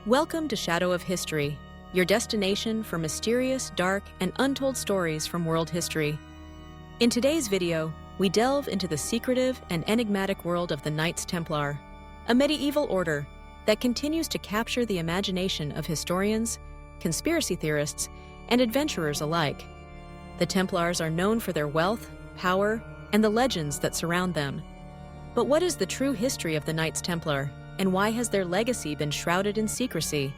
Welcome to Shadow of History, your destination for mysterious, dark, and untold stories from world history. In today's video, we delve into the secretive and enigmatic world of the Knights Templar, a medieval order that continues to capture the imagination of historians, conspiracy theorists, and adventurers alike. The Templars are known for their wealth, power, and the legends that surround them. But what is the true history of the Knights Templar, and why has their legacy been shrouded in secrecy?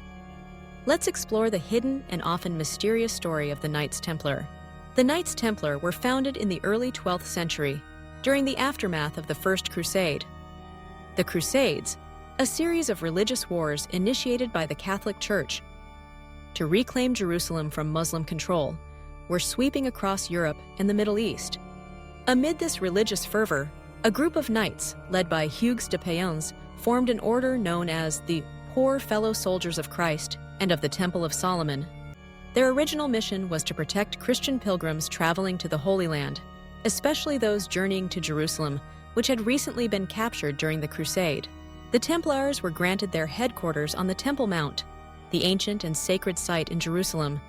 Let's explore the hidden and often mysterious story of the Knights Templar. The Knights Templar were founded in the early 12th century, during the aftermath of the First Crusade. The Crusades, a series of religious wars initiated by the Catholic Church to reclaim Jerusalem from Muslim control, were sweeping across Europe and the Middle East. Amid this religious fervor, a group of knights, led by Hugues de Payens, formed an order known as the Poor Fellow Soldiers of Christ and of the Temple of Solomon. Their original mission was to protect Christian pilgrims traveling to the Holy Land, especially those journeying to Jerusalem, which had recently been captured during the Crusade. The Templars were granted their headquarters on the Temple Mount, the ancient and sacred site in Jerusalem.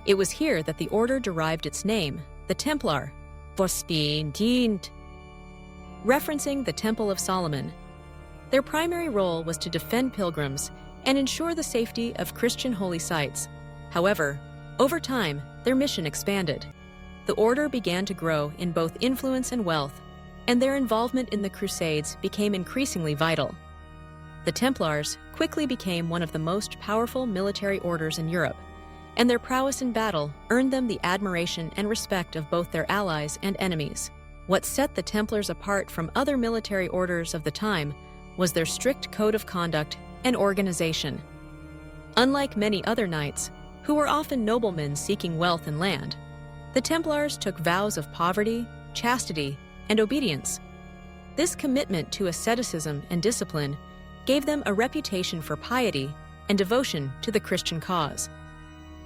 It was here that the order derived its name, the Templar, referencing the Temple of Solomon. Their primary role was to defend pilgrims and ensure the safety of Christian holy sites. However, over time, their mission expanded. The order began to grow in both influence and wealth, and their involvement in the Crusades became increasingly vital. The Templars quickly became one of the most powerful military orders in Europe, and their prowess in battle earned them the admiration and respect of both their allies and enemies. What set the Templars apart from other military orders of the time was their strict code of conduct and organization. Unlike many other knights, who were often noblemen seeking wealth and land, the Templars took vows of poverty, chastity, and obedience. This commitment to asceticism and discipline gave them a reputation for piety and devotion to the Christian cause.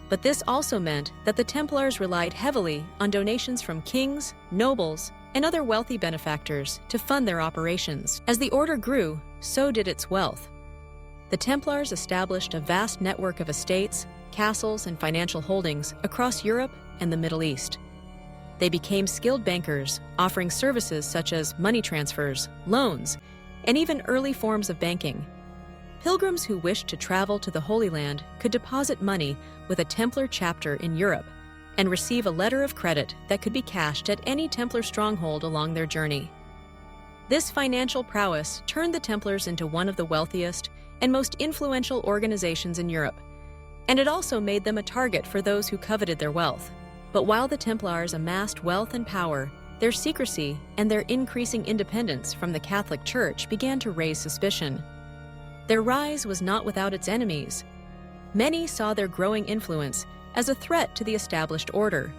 But this also meant that the Templars relied heavily on donations from kings, nobles, and other wealthy benefactors to fund their operations. As the order grew, so did its wealth. The Templars established a vast network of estates, castles, and financial holdings across Europe and the Middle East. They became skilled bankers, offering services such as money transfers, loans, and even early forms of banking. Pilgrims who wished to travel to the Holy Land could deposit money with a Templar chapter in Europe and receive a letter of credit that could be cashed at any Templar stronghold along their journey. This financial prowess turned the Templars into one of the wealthiest and most influential organizations in Europe, and it also made them a target for those who coveted their wealth. But while the Templars amassed wealth and power, their secrecy and their increasing independence from the Catholic Church began to raise suspicion. Their rise was not without its enemies. Many saw their growing influence as a threat to the established order.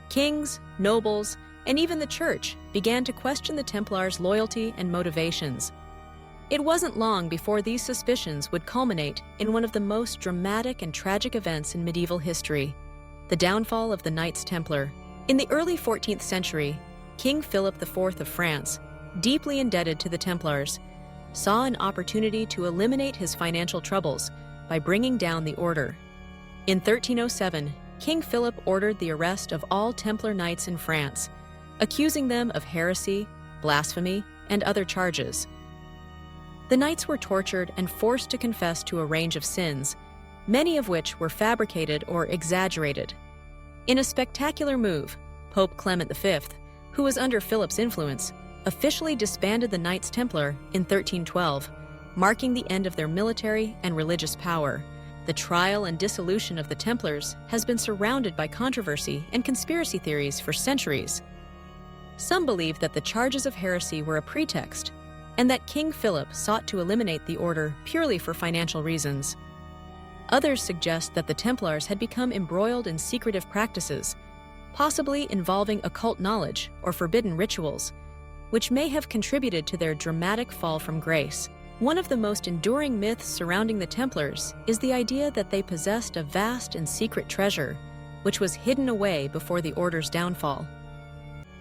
Kings, nobles, and even the Church began to question the Templars' loyalty and motivations. It wasn't long before these suspicions would culminate in one of the most dramatic and tragic events in medieval history, the downfall of the Knights Templar. In the early 14th century, King Philip IV of France, deeply indebted to the Templars, saw an opportunity to eliminate his financial troubles by bringing down the order. In 1307, King Philip ordered the arrest of all Templar knights in France, accusing them of heresy, blasphemy, and other charges. The knights were tortured and forced to confess to a range of sins, many of which were fabricated or exaggerated. In a spectacular move, Pope Clement V, who was under Philip's influence, officially disbanded the Knights Templar in 1312, marking the end of their military and religious power. The trial and dissolution of the Templars has been surrounded by controversy and conspiracy theories for centuries. Some believe that the charges of heresy were a pretext, and that King Philip sought to eliminate the order purely for financial reasons. Others suggest that the Templars had become embroiled in secretive practices, possibly involving occult knowledge or forbidden rituals, which may have contributed to their dramatic fall from grace. One of the most enduring myths surrounding the Templars is the idea that they possessed a vast and secret treasure, which was hidden away before the order's downfall.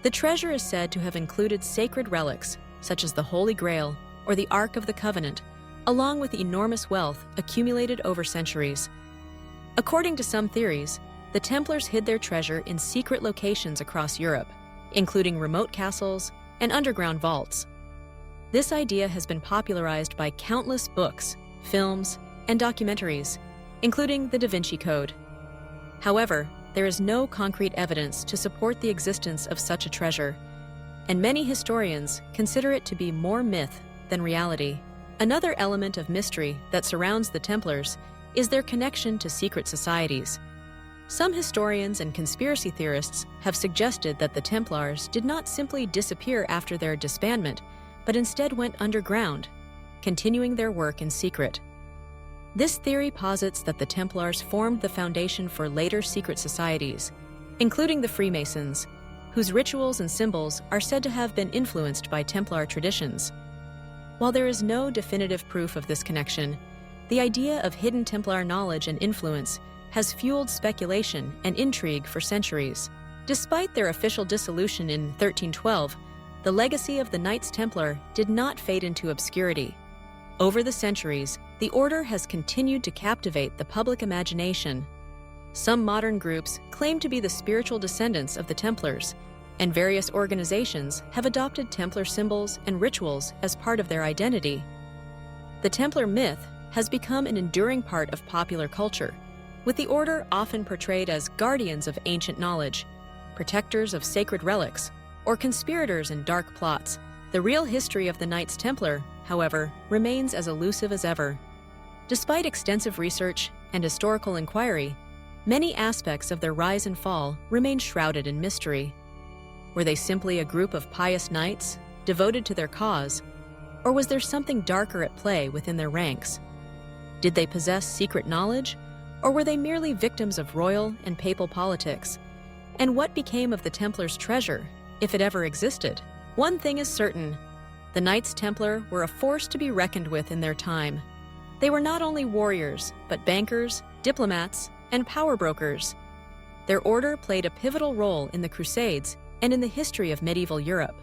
The treasure is said to have included sacred relics, such as the Holy Grail or the Ark of the Covenant, along with enormous wealth accumulated over centuries. According to some theories, the Templars hid their treasure in secret locations across Europe, including remote castles and underground vaults. This idea has been popularized by countless books, films, and documentaries, including the Da Vinci Code. However, there is no concrete evidence to support the existence of such a treasure, and many historians consider it to be more myth than reality. Another element of mystery that surrounds the Templars is their connection to secret societies. Some historians and conspiracy theorists have suggested that the Templars did not simply disappear after their disbandment, but instead went underground, continuing their work in secret. This theory posits that the Templars formed the foundation for later secret societies, including the Freemasons, whose rituals and symbols are said to have been influenced by Templar traditions. While there is no definitive proof of this connection, the idea of hidden Templar knowledge and influence has fueled speculation and intrigue for centuries. Despite their official dissolution in 1312, the legacy of the Knights Templar did not fade into obscurity. Over the centuries, the order has continued to captivate the public imagination. Some modern groups claim to be the spiritual descendants of the Templars, and various organizations have adopted Templar symbols and rituals as part of their identity. The Templar myth has become an enduring part of popular culture, with the order often portrayed as guardians of ancient knowledge, protectors of sacred relics, or conspirators in dark plots. The real history of the Knights Templar, however, remains as elusive as ever. Despite extensive research and historical inquiry, many aspects of their rise and fall remain shrouded in mystery. Were they simply a group of pious knights, devoted to their cause, or was there something darker at play within their ranks? Did they possess secret knowledge, or were they merely victims of royal and papal politics? And what became of the Templars' treasure, if it ever existed? One thing is certain: the Knights Templar were a force to be reckoned with in their time. They were not only warriors, but bankers, diplomats, and power brokers. Their order played a pivotal role in the Crusades and in the history of medieval Europe.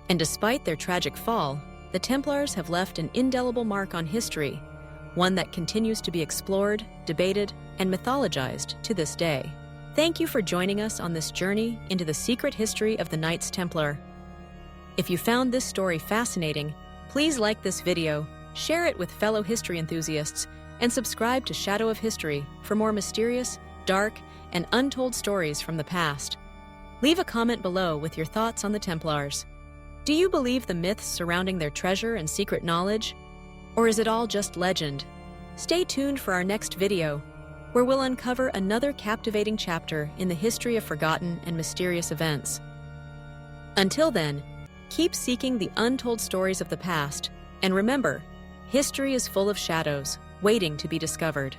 And despite their tragic fall, the Templars have left an indelible mark on history, one that continues to be explored, debated, and mythologized to this day. Thank you for joining us on this journey into the secret history of the Knights Templar. If you found this story fascinating, please like this video, share it with fellow history enthusiasts, and subscribe to Shadow of History for more mysterious, dark, and untold stories from the past. Leave a comment below with your thoughts on the Templars. Do you believe the myths surrounding their treasure and secret knowledge? Or is it all just legend? Stay tuned for our next video, where we'll uncover another captivating chapter in the history of forgotten and mysterious events. Until then, keep seeking the untold stories of the past, and remember, history is full of shadows waiting to be discovered.